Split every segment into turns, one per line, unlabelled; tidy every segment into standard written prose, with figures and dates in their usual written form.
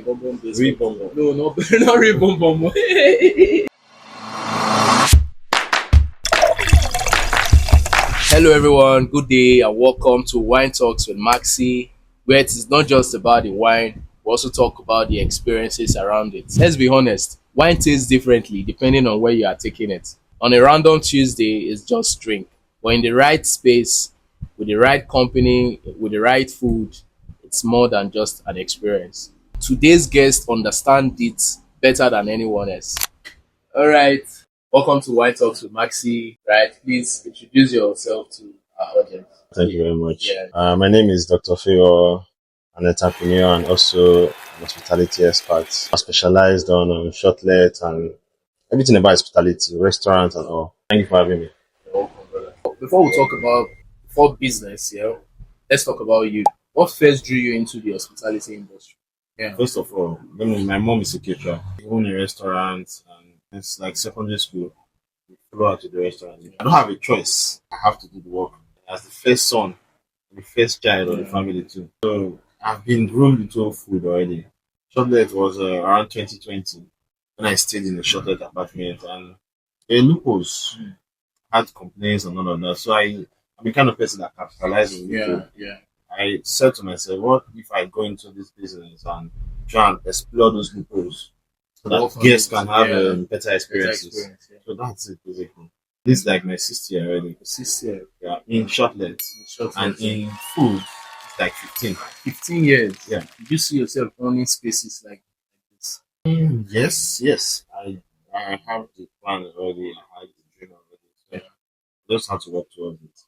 Bonbon based.
Real bonbon.
No, no, not real bonbon. Hello, everyone. Good day, and welcome to Wine Talks with Maxxy, where it is not just about the wine, we also talk about the experiences around it. Let's be honest, wine tastes differently depending on where you are taking it. On a random Tuesday, it's just drink, but in the right space, with the right company, with the right food, it's more than just an experience. Today's guest understands it better than anyone else. All right. Welcome to White Talks with Maxi. Right. Please introduce yourself to our audience.
Thank you very much.
Yeah.
My name is Dr. Feo, an entrepreneur and also an hospitality expert. I specialized on Shortlet and everything about hospitality, restaurants and all. Thank you for having me.
You're welcome, brother. Before we talk about business, let's talk about you. What first drew you into the hospitality industry? Yeah.
First of all, my mom is a caterer. We own a restaurant and it's like secondary school. We flew out to the restaurant. I don't have a choice. I have to do the work. As the first son, the first child of the family too. So I've been groomed into food already. Shortlet was around 2020 when I stayed in a Shortlet apartment and there were loopholes. Had complaints and all of that. So I'm the kind of person that capitalizes on loophole.
Yeah.
I said to myself, what if I go into this business and try and explore those loopholes so that guests can have better experiences? So that's it basically. This is like my sixth year already.
Six years.
Yeah, in Shortlet. And in food, it's like 15.
15 years.
Yeah.
Did you see yourself owning spaces like this?
Yes. I have the plan already. I have the dream already. So I just have to work towards it.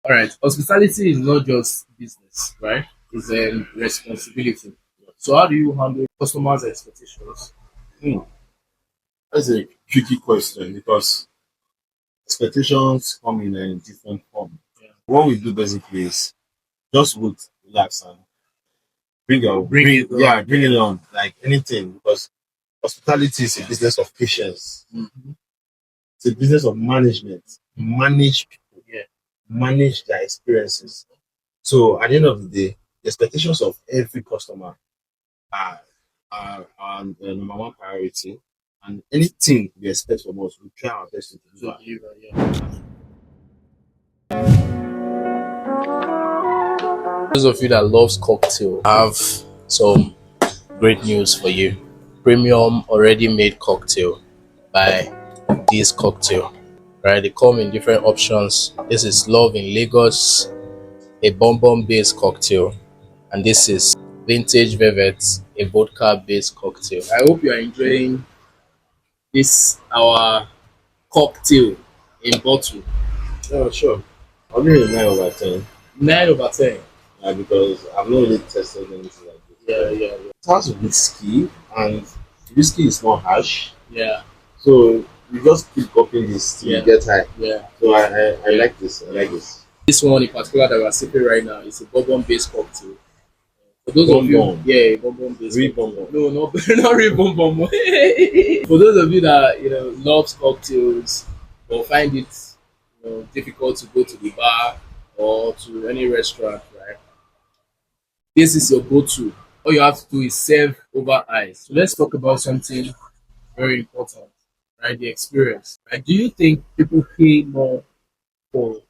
All right. Hospitality is not just business, right? It's a responsibility. So how do you handle customers' expectations?
Hmm. That's a tricky question because expectations come in a different form.
Yeah.
What we do basically is just would relax and bring it on like anything because hospitality is a business of patience.
Mm-hmm.
It's a business of management. Manage people,
Yeah.
manage their experiences. So at the end of the day, the expectations of every customer are the number one priority. And anything we expect from us, we try our best to deliver.
Those of you that loves cocktail, I have some great news for you. Premium already made cocktail by this cocktail. Right? They come in different options. This is Love in Lagos, a bonbon based cocktail, and this is Vintage Velvet, a vodka based cocktail. I hope you are enjoying this our cocktail in bottle.
Yeah, sure. I'll give it a 9 over 10.
9/10.
Because I've not really tested anything like this.
Yeah.
It has whiskey, and whiskey is not harsh.
Yeah.
So you just keep copying this till you get high.
Yeah.
So I like this. I like this.
This one in particular that we're sipping right now is a bourbon based cocktail. For those of
Bonbon.
you, yeah, bourbon based.
Real bonbon.
No, not real bonbon. For those of you that loves cocktails or find it difficult to go to the bar or to any restaurant, right? This is your go-to. All you have to do is serve over ice. So let's talk about something very important, right? The experience. Right? Do you think people pay more for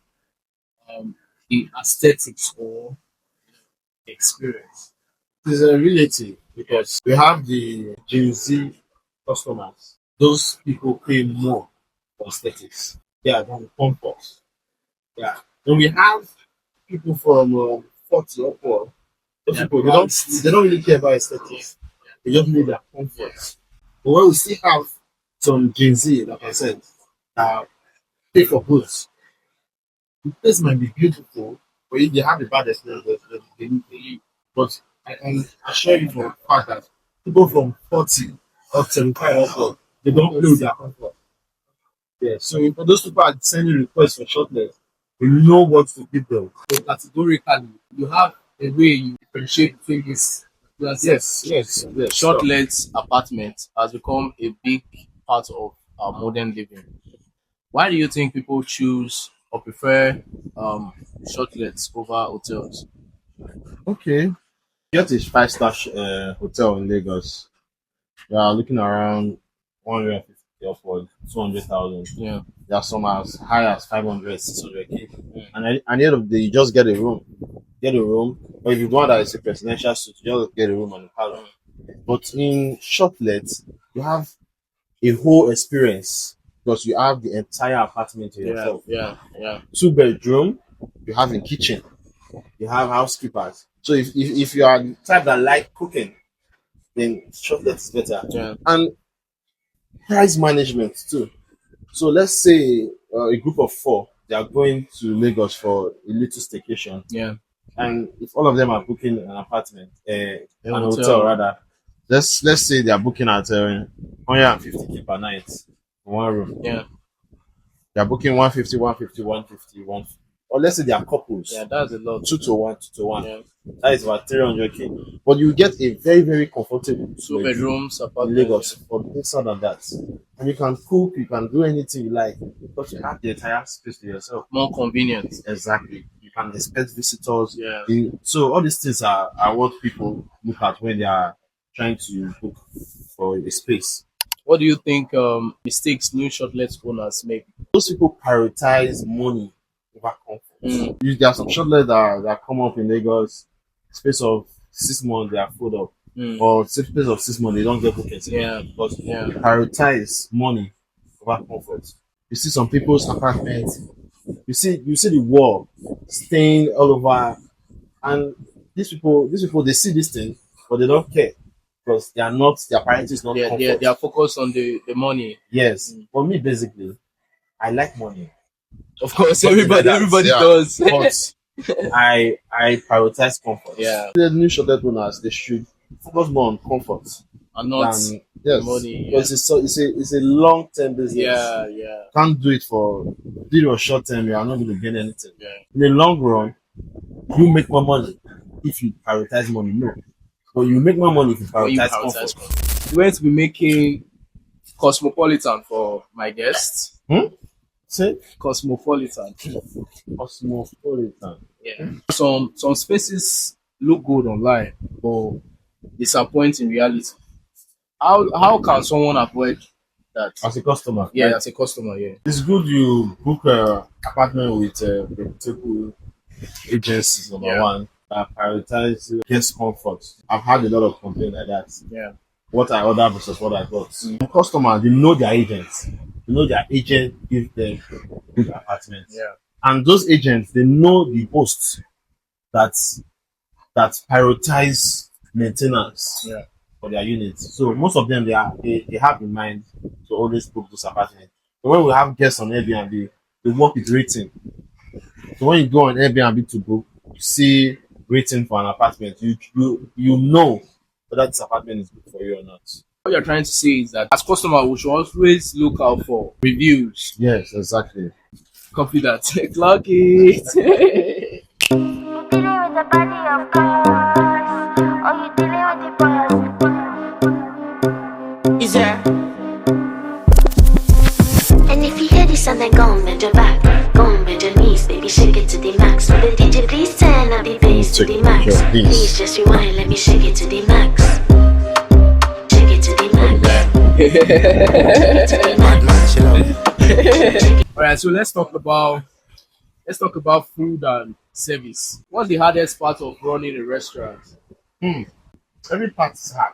the aesthetics or the experience?
It is a reality because we have the Gen Z customers. Those people pay more for aesthetics. Yeah, than comfort. Yeah. Then we have people from 40 upward. Those
Yeah,
people they don't really care about aesthetics. They just need their comfort. But when we still have some Gen Z, like I said, that pay for goods. The place might be beautiful, but if they have a bad experience, they need to leave. But I can assure you for a fact that people from 40 up to 75 upward, they don't play with their comfort. Yeah. So for those people are sending requests for shortness, we know what to give them.
So categorically, you have a way you differentiate between this.
Yes.
Shortlet apartment has become a big part of our modern living. Why do you think people choose or prefer shortlets over hotels?
Okay. Get a five-star hotel in Lagos. You are looking around 150 upward, 200,000.
Yeah.
There are some as high as 500, 600K. And at the end of the day, you just get a room. Get a room. Or if you want that is a presidential suite, you just get a room and a parlor. But in Shortlet, you have a whole experience because you have the entire apartment to
Yeah.
yourself.
Yeah. Yeah.
Two-bedroom, you have a kitchen, you have housekeepers. So if you are the type that like cooking, then Shortlet is better.
Yeah.
And price management too. So let's say a group of four, they are going to Lagos for a little staycation,
Yeah.
and if all of them are booking an apartment,
A
an hotel
hotel.
rather, let's say they are booking at 150K per night for one room.
Yeah.
They are booking 150, 150, 150, 150. Or let's say they are couples,
Yeah. That's a lot.
2 to 1, 2 to 1.
Yeah.
That is about 300K. But you get a very, very comfortable
Two
bedroom
bedrooms,
in
apartment.
Lagos for lesser than that. And you can cook, you can do anything you like, but you have the entire space to yourself.
More convenient.
Exactly. You can expect visitors.
Yeah.
So all these things are what people look at when they are trying to book for a space.
What do you think mistakes new shortlet owners make?
Those people prioritize money over comfort.
Mm.
There are some shortlets that come up in Lagos, space of 6 months they are full up.
Mm.
Or space of 6 months they don't get bookings.
Yeah.
Because
Yeah.
they prioritize money over comfort. You see some people's apartments, you see the wall stain all over, and these people they see this thing, but they don't care because their priority is not comfort.
They are focused on the money.
Yes, for me basically, I like money.
Of course,
Something like
everybody
that, yeah.
does.
But I prioritize comfort.
Yeah.
The new shortlet owners they should focus more on comfort
And not
than yes,
money. Yeah.
because it's a long term business.
Yeah. Yeah.
Can't do it for little or short term. You are not going to gain anything.
Yeah.
In the long run, you make more money if you prioritize money. No, but you make more money if you
Or you
prioritize
prioritize
comfort.
comfort. We're going to be making cosmopolitan for my guests.
Say
Cosmopolitan.
cosmopolitan.
Yeah. Some spaces look good online, but disappoint in reality. How can someone avoid that?
As a customer,
Yeah,
right?
as a customer, yeah.
It's good you book a apartment with reputable agencies. Number
Yeah.
one, prioritize guest comfort. I've had a lot of complaints like that.
Yeah.
What I order versus what I got. Some customers, they know their agents. They know their agent gives them good apartments.
Yeah.
And those agents, they know the hosts that prioritize maintenance
Yeah.
for their units. So most of them they have in mind to always book those apartments. So when we have guests on Airbnb, they work with rating. So when you go on Airbnb to book, you see rating for an apartment, you know whether this apartment is good for you or not.
What you're trying to say is that as customer, we should always look out for reviews.
Yes, exactly.
Copy that. Clock it.
You dealing with a body of cars, or you dealing with the boys? Is there? And if you hear this and then go on bend your back, go on bend your knees, baby, shake it to the max. Will the DJ please turn up the bass to the max?
Sure, please.
Please just rewind, let me shake it to the max. Shake it to the max.
All right, so let's talk about food and service. What's the hardest part of running a restaurant?
Every part is hard,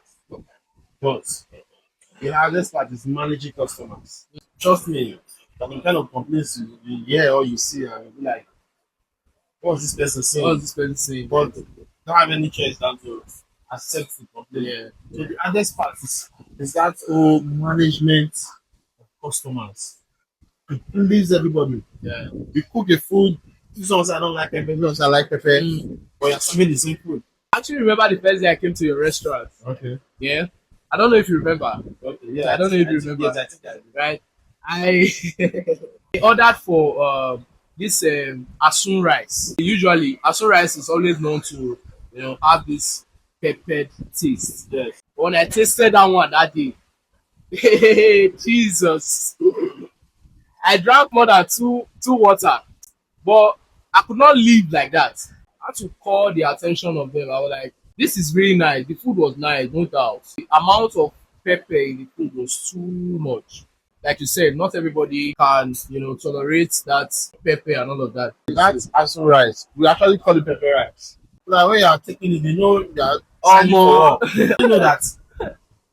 but the hardest part is managing customers. Trust me, the kind of complaints you hear or you see and you be like, what's this person saying?
What's this person saying?
But don't have any choice than to accept the complaint.
Yeah.
So the hardest part is that whole management of customers. It please everybody.
Yeah.
You cook a food, this one say I don't like pepper, this one say I like pepper, but you're serving the same food.
I actually remember the first day I came to your restaurant.
Okay.
Yeah. I don't know if you remember.
Okay. Yeah.
I don't know if you remember.
Yes, I think I do.
Right. I ordered for this asun rice. Usually asun rice is always known to have this peppered taste.
Yes.
But when I tasted that one that day, Jesus, I drank more than two water, but I could not live like that. I had to call the attention of them. I was like, This is really nice. The food was nice, no doubt. The amount of pepper in the food was too much. Like you said, not everybody can, tolerate that pepper and all of that.
That's asu rice. We actually call it pepper rice. Like when you are taking it, you are signing
Omo.
for work. You know that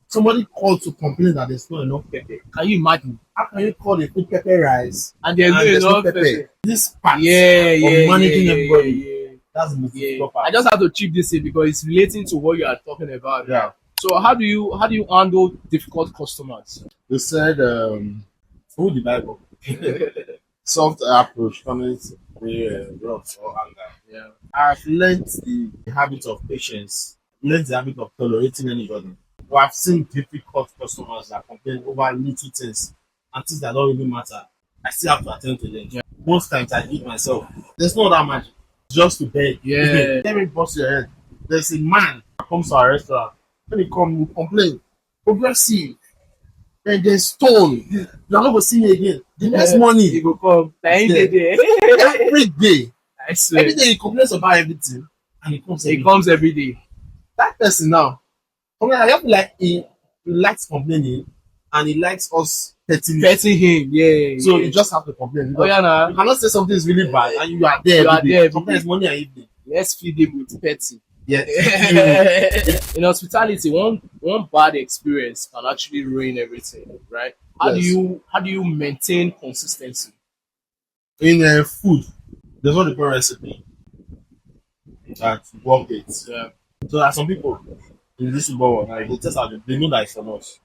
somebody called to complain that there's not enough pepper.
Can you imagine?
How can you call a food pepper rice
And there's
and there's
no
no
enough
pepper?
pepper.
This part
Yeah,
of
yeah,
managing
yeah,
everybody,
yeah,
that's the most
yeah.
difficult
I
part.
just have to chip this in because it's relating to what you are talking about.
Yeah.
So how do you handle difficult customers?
They said, through the Bible, soft approach comes with rough or anger.
Yeah.
I've learned the habit of patience, learned the habit of tolerating anybody. But I've seen difficult customers that complain over little things and things that don't really matter. I still have to attend to them.
Yeah.
Most times I give myself. There's no that magic. Just to beg.
Yeah.
Let me bust your head. There's a man that comes to our restaurant. When he come, he complain. Progressive. And then stone. You're not going to see me again. The next
You
morning,
go come.
Yeah. every day,
I swear.
every day he complains about everything. And he comes
It
every
comes every day.
that person now, I have like he likes complaining and he likes us petting him.
Petting him. Yeah.
So
yeah.
you just have to complain.
Oh
Because
yeah, nah.
you cannot say something is really bad and you are there
You are
every
there
day.
every
Sometimes
day.
morning and evening.
Let's feed him with petting.
Yeah.
In hospitality, one bad experience can actually ruin everything, right? How
Yes.
do you maintain consistency?
In food, there's what they call recipe that work it.
Yeah.
So there are some people in this world, like they just they know that it's from us.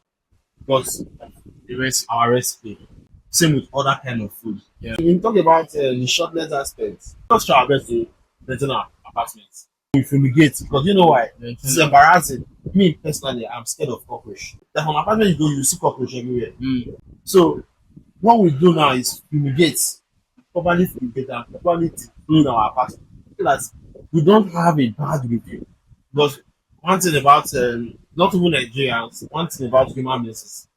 But
The rest.
our recipe. Same with other kind of food.
Yeah.
So when you talk about the shortlet aspect, let's try our best to maintain our apartments. We fumigate because you know why? It's embarrassing. Me personally, I'm scared of cockroach. That from apartment you go, you see cockroach everywhere.
Mm.
So what we do now is fumigate, properly fumigate and properly clean our apartment so that we don't have a bad review. But one thing about not even Nigerians, one thing about human beings is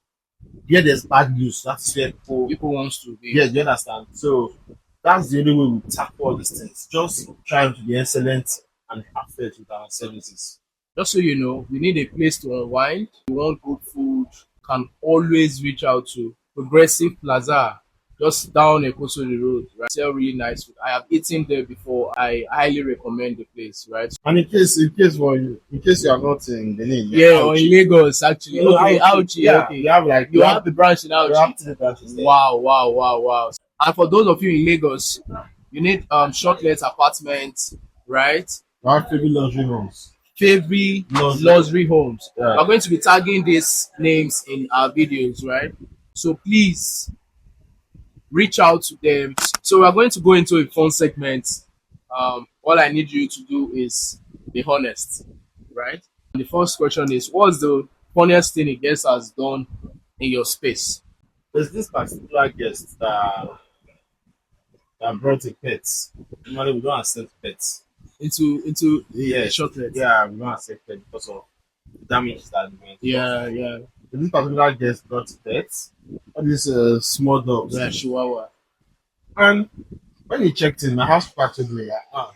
here there's bad news. That's where
People wants to be.
yes, you understand. So that's the only way we tackle all these things. Just trying to be excellent and perfect with our services.
Just so you know, you need a place to unwind. You want good food, can always reach out to Progressive Plaza, just down Ekosoli Road, right? Sell really nice food. I have eaten there before. I highly recommend the place, right?
And in case you are not in Benin,
Yeah, or in Lagos actually. Okay, Auchi,
yeah,
okay.
you have like
You have the branch in
you
Auchi.
have three branches there.
Wow. And for those of you in Lagos, you need Shortlet apartments, right?
You have three luxury homes.
Favorite
Luxury.
luxury homes.
Yeah.
We're going to be tagging these names in our videos, right? So please reach out to them. So we're going to go into a fun segment. All I need you to do is be honest, right? And the first question is, what's the funniest thing a guest has done in your space?
There's this particular guest that brought a pet. Normally we don't accept pets.
Into
Yeah,
Shortlet.
yeah, we don't accept pets because of the damage that we went.
Yeah.
This particular guest brought pets. All these small dogs.
Yeah, Chihuahua.
And when he checked in, my house patted me like,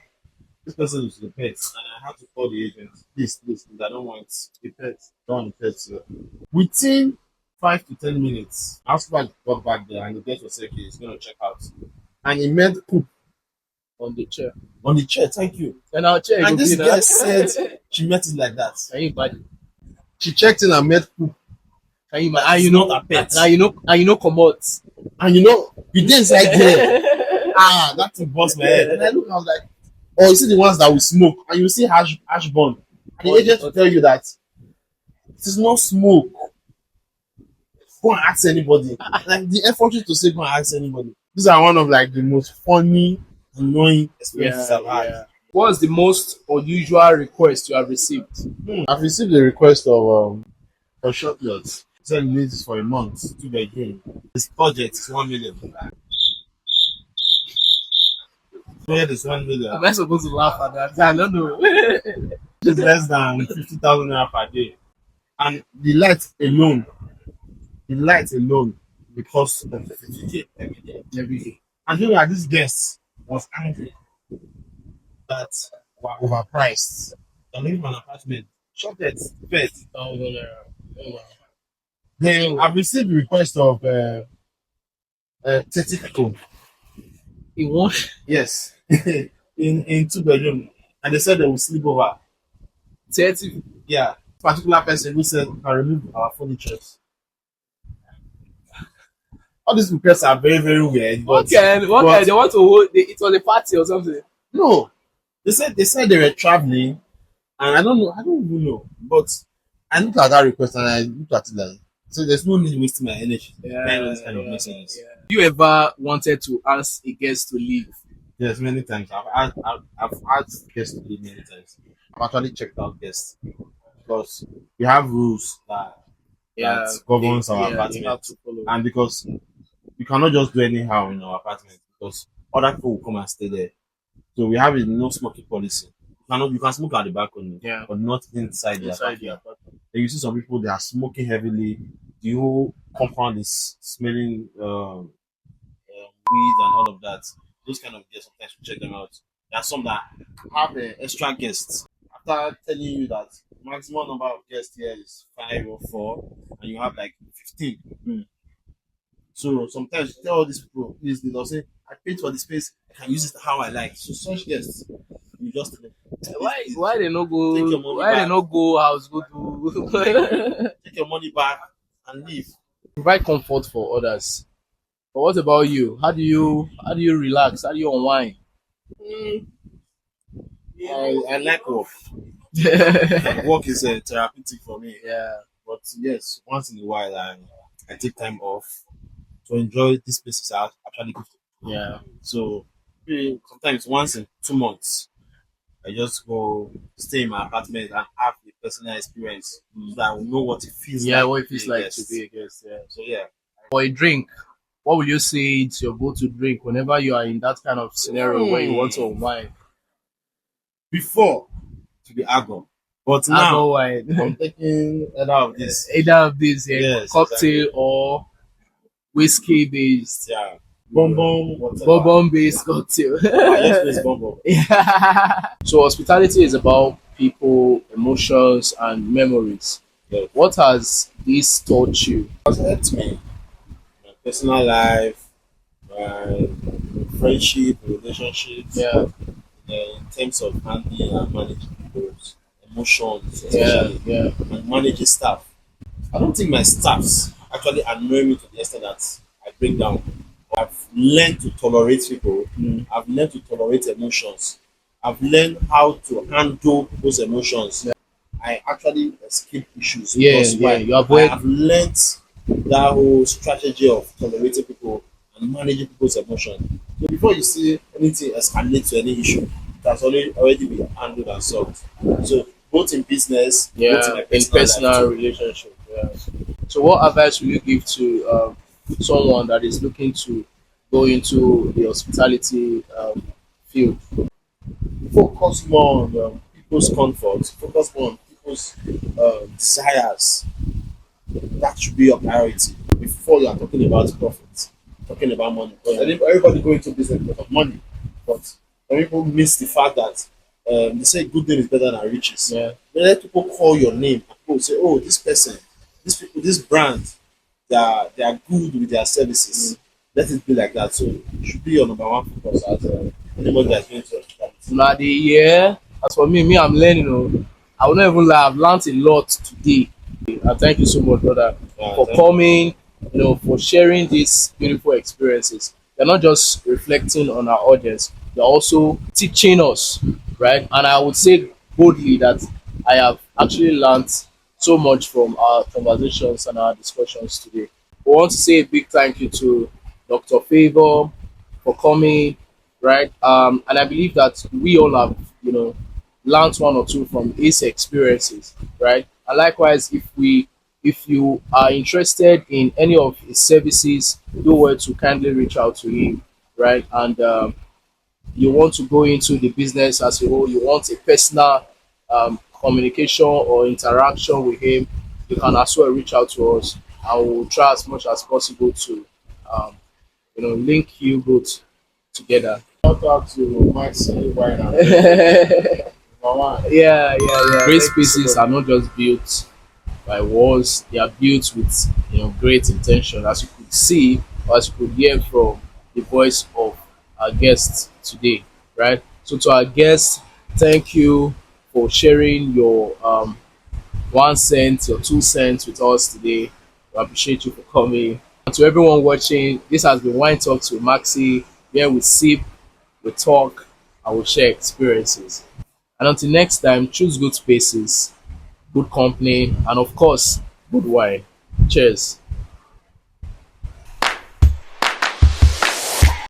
this person is the pet. And I had to call the agent. Please, I don't want the pet. Don't want the pet. Within 5 to 10 minutes, house got back there and the guest was saying, okay, he's going to check out. And he made poop
On the chair.
on the chair. Thank you.
And our chair.
And
go
this
be
guy
that.
said she met it like that.
Can you imagine?
She checked in and made poop.
Can you imagine?
And you know that pet.
And you know come out.
And you did inside there. That thing bust my head. And I look, I was like, oh, you see the ones that we smoke, and you see ash burn. And the agent will tell you that it is not smoke. Go and ask anybody. Like the effort to say go and ask anybody. These are one of like the most funny, annoying experiences I've had.
What's the most unusual request you have received?
I've received a request of a shortlet. Said he needs for a month, 2 bedroom. His budget is 1 million. Budget is 1 million.
Am I supposed to laugh at that? I don't know.
It's less than 50,000 naira per day. And the light alone because of the 50K every day. And you know that this guest was angry that we're overpriced. I'm looking for an apartment. Shortlet, first.
Oh, no, no, no.
Then I've received request of 30 people.
In one
Yes. in 2 bedroom. And they said they will sleep over.
30.
Yeah. Particular person who said can remove our furniture. All these requests are very, very weird.
What can they want to hold? It was a party or something.
No. They said they were traveling and I don't even know. But I looked at that request and I looked at it like so there's no need wasting my energy. Kind of this kind of messages.
Yeah. You ever wanted to ask a guest to leave?
Yes, many times. I've asked guests to leave many times. I've actually checked out guests because we have rules that governs our
you have
apartment.
to follow.
And because we cannot just do anyhow in our apartment because other people will come and stay there. So we have a no smoking policy. You can smoke at the balcony,
Yeah.
but not inside the
Inside the
apartment.
apartment.
And you see some people they are smoking heavily. The whole compound is smelling weed and all of that. Those kind of guests sometimes we check them out. There are some that have extra guests. After telling you that maximum number of guests here is 5 or 4, and you have like 15. So sometimes you tell all these people, please, they'll say, I paid for the space, I can use it how I like. So such guests, you just tell them,
Why they no
take your
go?
money
Why they
back.
no go house go to
Take your money back and leave.
provide comfort for others? But what about you? How do you relax? How do you unwind?
Mm, I like work.
Yeah.
Work is therapeutic for me. But yes, once in a while, I take time off to enjoy these places I actually go to.
Yeah.
So maybe sometimes once in 2 months, I just go stay in my apartment and have a personal experience so that I will know what it feels
Yeah,
like.
what
to
it feels
be a
like to
guest.
be a guest. Yeah.
So yeah.
For a drink, what will you say it's your go-to drink whenever you are in that kind of scenario where you want to unwind?
Before to be alcohol, but
Alcohol
now
wine.
I'm taking either of this.
Either of these,
Yes,
cocktail
exactly.
or whiskey based,
Yeah. Bonbon, whatever.
bourbon based cocktail.
Yes, please, bonbon.
Yeah. So hospitality is about people, emotions, and memories.
Yeah.
What has this taught you?
Has helped me. My personal life, my friendship, relationships,
Yeah,
in terms of handling and managing people's emotions,
yeah,
especially,
yeah,
and managing staff. I don't think my staffs actually annoy me to the extent that I break down. I've learned to tolerate people.
mm,
I've learned to tolerate emotions. I've learned how to handle those emotions.
yeah,
I actually escape issues
yeah,
because
yeah.
why?
You
I
avoid
have learned that whole strategy of tolerating people and managing people's emotions. So before you see anything escalate to any issue, it has already been handled and solved. So both in business, both in
yeah
my
in
personal life
personal
too.
relationship. Yeah. So, what advice will you give to someone that is looking to go into the hospitality field?
Focus more on people's comfort, focus more on people's desires. That should be your priority before you are talking about profit, talking about money. Because everybody go into business because of money, but some people miss the fact that they say good name is better than riches.
Yeah,
They let people call your name and people say, "Oh, this person, this people, this brand, they are good with their services." Let it be like that. So it should be your number one focus as anybody that's going to hospitality.
now as for me, I'm learning. I will not even lie. I've learned a lot today. And thank you so much, brother, for
Thank you.
coming. For sharing these beautiful experiences. They're not just reflecting on our audience; they're also teaching us, right? And I would say boldly that I have actually learned so much from our conversations and our discussions today. We want to say a big thank you to Dr. Favor for coming, right? And I believe that we all have, learned one or two from his experiences, right? And likewise, if you are interested in any of his services, do well to kindly reach out to him, right? And you want to go into the business as a whole, you want a personal communication or interaction with him, you can as well reach out to us. I will try as much as possible to um, link you both together.
Shout out to Maxxy right now.
Yeah, yeah, yeah.
Great
Great
Thank you so
spaces
much.
are not just built by walls; they are built with great intention. As you could see, or as you could hear from the voice of our guest today, right? So to our guests, thank you for sharing your 1 cent, your 2 cents with us today. We appreciate you for coming. And to everyone watching, this has been Wine Talks with Maxi, where we sip, we talk, and we share experiences. And until next time, choose good spaces, good company, and of course, good wine. Cheers.